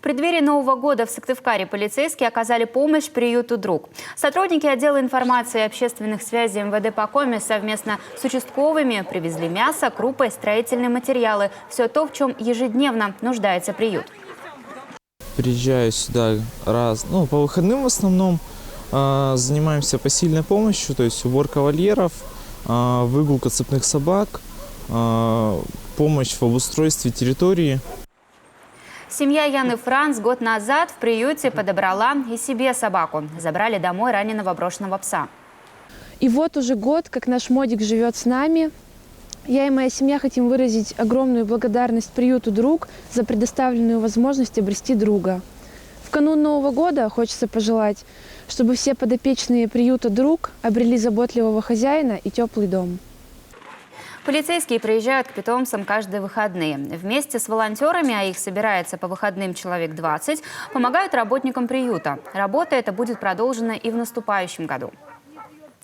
В преддверии Нового года в Сыктывкаре полицейские оказали помощь приюту «Друг». Сотрудники отдела информации и общественных связей МВД по Коми совместно с участковыми привезли мясо, крупы, строительные материалы. Все то, в чем ежедневно нуждается приют. Приезжаю сюда по выходным в основном. Занимаемся посильной помощью, то есть уборка вольеров, выгулка цепных собак, помощь в обустройстве территории. Семья Яны Франц год назад в приюте подобрала и себе собаку. Забрали домой раненого брошенного пса. И вот уже год, как наш Модик живет с нами. Я и моя семья хотим выразить огромную благодарность приюту «Друг» за предоставленную возможность обрести друга. В канун Нового года хочется пожелать, чтобы все подопечные приюта «Друг» обрели заботливого хозяина и теплый дом. Полицейские приезжают к питомцам каждые выходные. Вместе с волонтерами, а их собирается по выходным человек 20, помогают работникам приюта. Работа эта будет продолжена и в наступающем году.